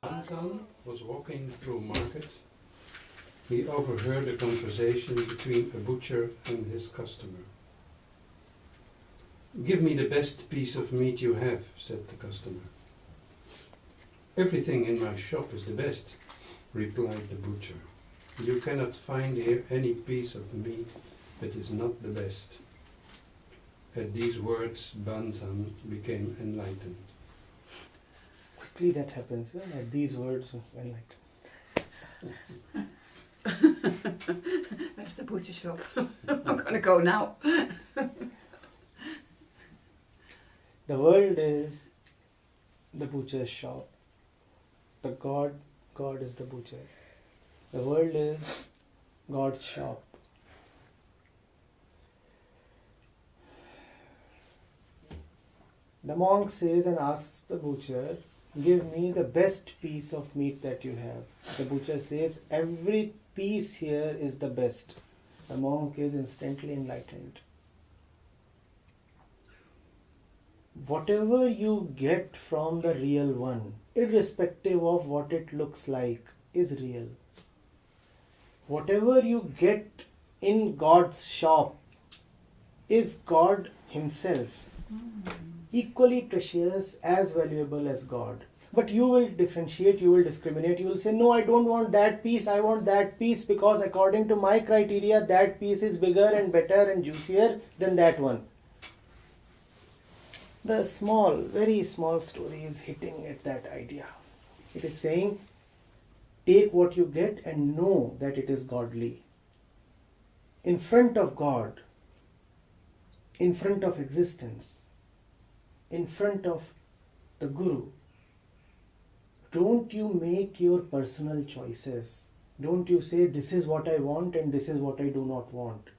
Ansan was walking through market. He overheard a conversation between a butcher and his customer. "Give me the best piece of meat you have," said the customer. "Everything in my shop is the best," replied the butcher. "You cannot find here any piece of meat that is not the best." At these words, Banzan became enlightened. Quickly that happens, yeah? At these words, enlightened. Where's the butcher shop? I'm going to go now. The world is the butcher's shop. The God is the butcher. The world is God's shop. The monk says and asks the butcher, "Give me the best piece of meat that you have." The butcher says, "Every piece here is the best." The monk is instantly enlightened. Whatever you get from the real one, irrespective of what it looks like, is real. Whatever you get in God's shop is God Himself. Equally precious, as valuable as God. But you will differentiate, you will discriminate, you will say, "No, I don't want that piece, I want that piece because according to my criteria, that piece is bigger and better and juicier than that one." The small, very small story is hitting at that idea. It is saying, take what you get and know that it is godly. In front of God, in front of existence, in front of the Guru, don't you make your personal choices. Don't you say, "This is what I want and this is what I do not want."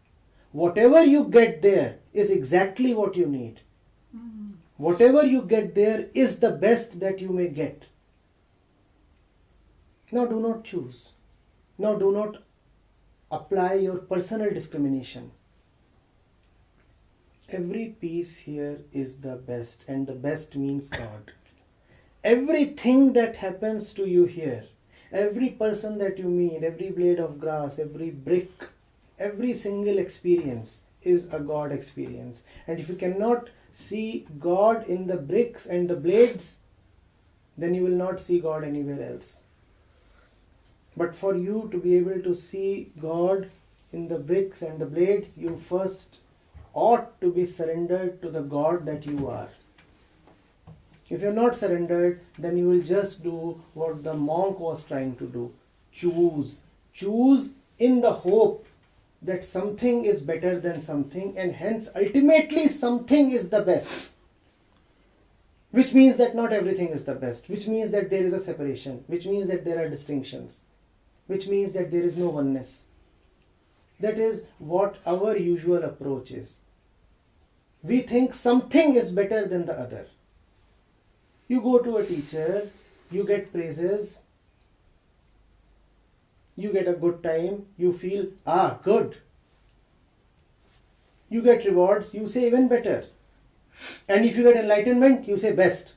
Whatever you get there is exactly what you need. Whatever you get there is the best that you may get. Now do not choose. Now do not apply your personal discrimination. Every piece here is the best, and the best means God. Everything that happens to you here, every person that you meet, every blade of grass, every brick, every single experience is a God experience. And if you cannot see God in the bricks and the blades, then you will not see God anywhere else. But for you to be able to see God in the bricks and the blades, you first ought to be surrendered to the God that you are. If you're not surrendered, then you will just do what the monk was trying to do. Choose. Choose in the hope that something is better than something, and hence ultimately something is the best. Which means that not everything is the best. Which means that there is a separation. Which means that there are distinctions. Which means that there is no oneness. That is what our usual approach is. We think something is better than the other. You go to a teacher, you get praises, you get a good time, you feel, good. You get rewards, you say even better. And if you get enlightenment, you say best.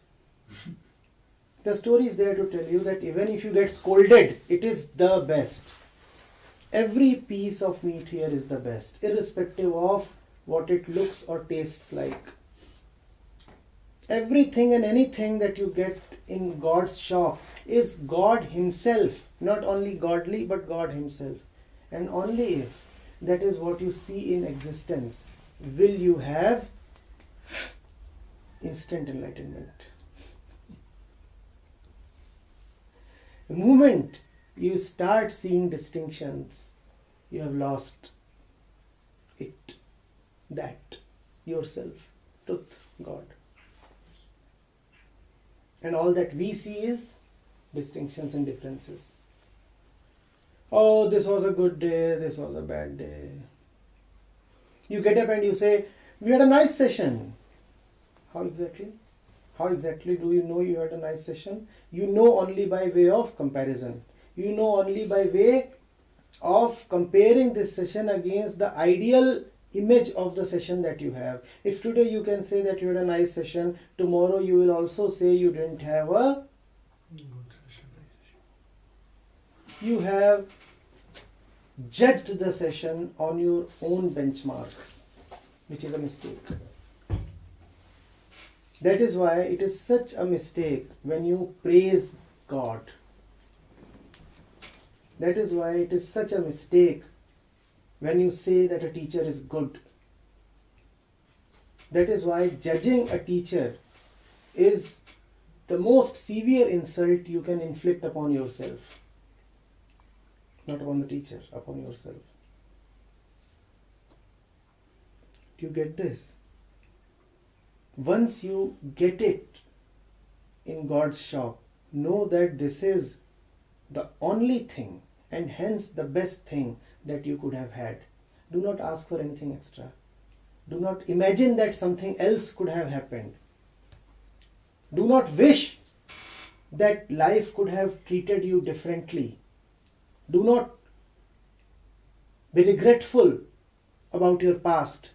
The story is there to tell you that even if you get scolded, it is the best. Every piece of meat here is the best, irrespective of what it looks or tastes like. Everything and anything that you get in God's shop is God Himself. Not only godly, but God Himself. And only if that is what you see in existence, will you have instant enlightenment. The moment you start seeing distinctions, you have lost it, that, yourself, truth, God. And all that we see is distinctions and differences. Oh, this was a good day, this was a bad day. You get up and you say, "We had a nice session." How exactly? How exactly do you know you had a nice session? You know only by way of comparison. You know only by way of comparing this session against the ideal image of the session that you have. If today you can say that you had a nice session, tomorrow you will also say you didn't have a you have judged the session on your own benchmarks, which is a mistake. That is why it is such a mistake when you praise God. That is why it is such a mistake when you say that a teacher is good. That is why judging a teacher is the most severe insult you can inflict upon yourself. Not upon the teacher, upon yourself. Do you get this? Once you get it in God's shop, know that this is the only thing and hence the best thing that you could have had. Do not ask for anything extra. Do not imagine that something else could have happened. Do not wish that life could have treated you differently. Do not be regretful about your past.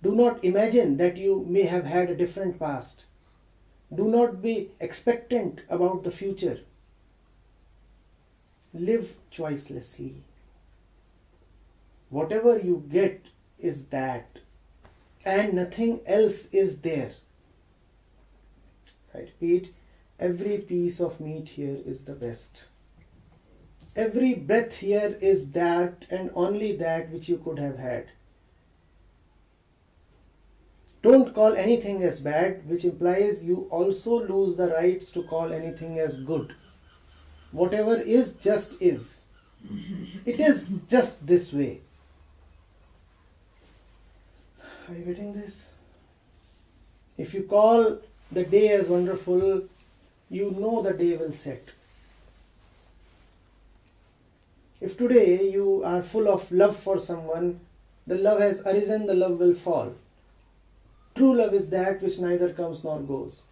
Do not imagine that you may have had a different past. Do not be expectant about the future. Live choicelessly. Whatever you get is that, and nothing else is there. I repeat, every piece of meat here is the best. Every breath here is that and only that which you could have had. Don't call anything as bad, which implies you also lose the rights to call anything as good. Whatever is, just is. It is just this way. Are you getting this? If you call the day as wonderful, you know the day will set. If today you are full of love for someone, the love has arisen, the love will fall. True love is that which neither comes nor goes.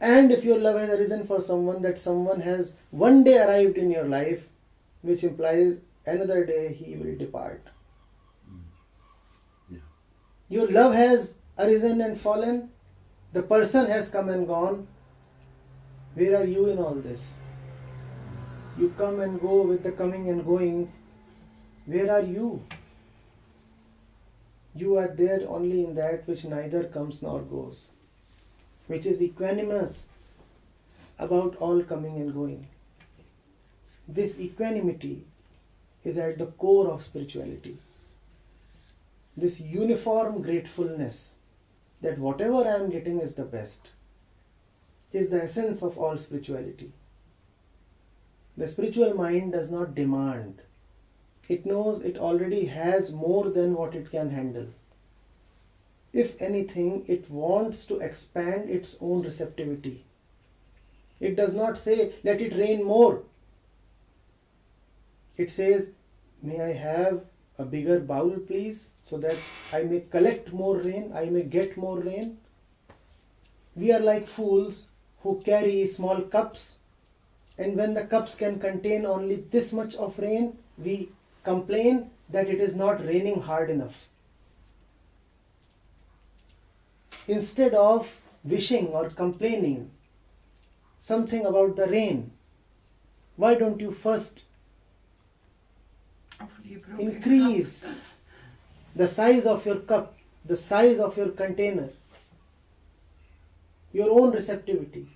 And if your love has arisen for someone, that someone has one day arrived in your life, which implies another day he will depart. Yeah. Your love has arisen and fallen, the person has come and gone. Where are you in all this? You come and go with the coming and going. Where are you? You are there only in that which neither comes nor goes, which is equanimous about all coming and going. This equanimity is at the core of spirituality. This uniform gratefulness that whatever I am getting is the best is the essence of all spirituality. The spiritual mind does not demand. It knows it already has more than what it can handle. If anything, it wants to expand its own receptivity. It does not say, let it rain more. It says, may I have a bigger bowl, please, so that I may collect more rain, I may get more rain. We are like fools who carry small cups, and when the cups can contain only this much of rain, we complain that it is not raining hard enough. Instead of wishing or complaining something about the rain, why don't you first increase the size of your cup, the size of your container, your own receptivity?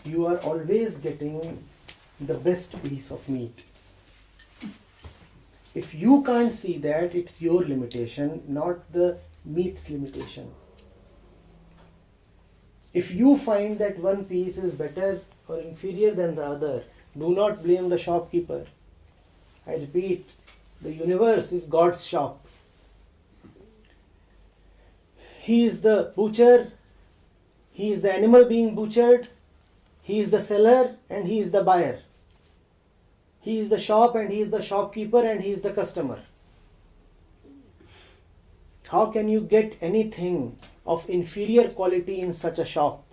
You are always getting the best piece of meat. If you can't see that, it's your limitation, not the meat's limitation. If you find that one piece is better or inferior than the other, do not blame the shopkeeper. I repeat, the universe is God's shop. He is the butcher, he is the animal being butchered, he is the seller and he is the buyer. He is the shop and he is the shopkeeper and he is the customer. How can you get anything of inferior quality in such a shop?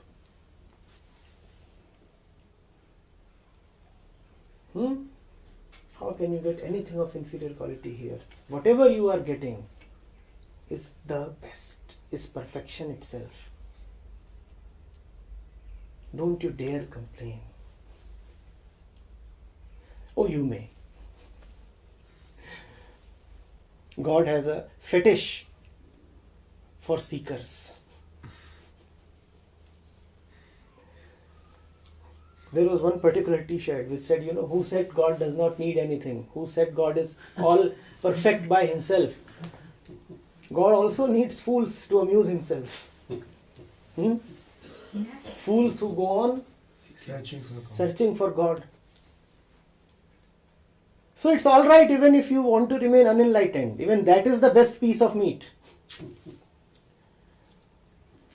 How How can you get anything of inferior quality here? Whatever you are getting is the best, is perfection itself. Don't you dare complain. Oh, you may. God has a fetish for seekers. There was one particular t-shirt which said, who said God does not need anything? Who said God is all perfect by himself? God also needs fools to amuse himself. Fools who go on searching for God. So it's alright even if you want to remain unenlightened. Even that is the best piece of meat.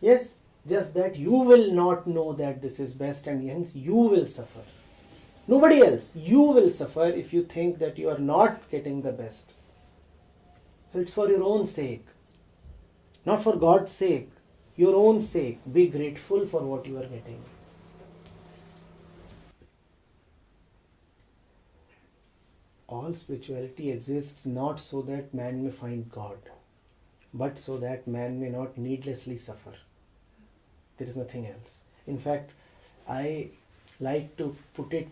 Yes, just that you will not know that this is best and hence you will suffer. Nobody else. You will suffer if you think that you are not getting the best. So it's for your own sake. Not for God's sake. Your own sake. Be grateful for what you are getting. All spirituality exists not so that man may find God, but so that man may not needlessly suffer. There is nothing else. In fact, I like to put it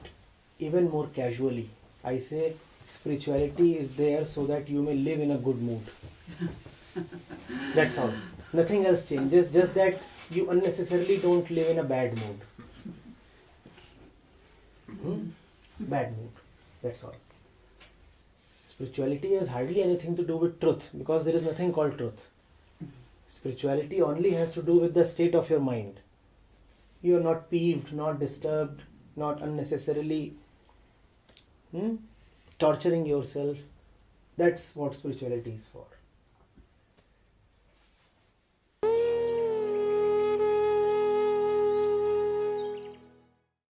even more casually. I say spirituality is there so that you may live in a good mood. That's all. Nothing else changes, just that you unnecessarily don't live in a bad mood. Bad mood. That's all. Spirituality has hardly anything to do with truth because there is nothing called truth. Spirituality only has to do with the state of your mind. You are not peeved, not disturbed, not unnecessarily torturing yourself. That's what spirituality is for.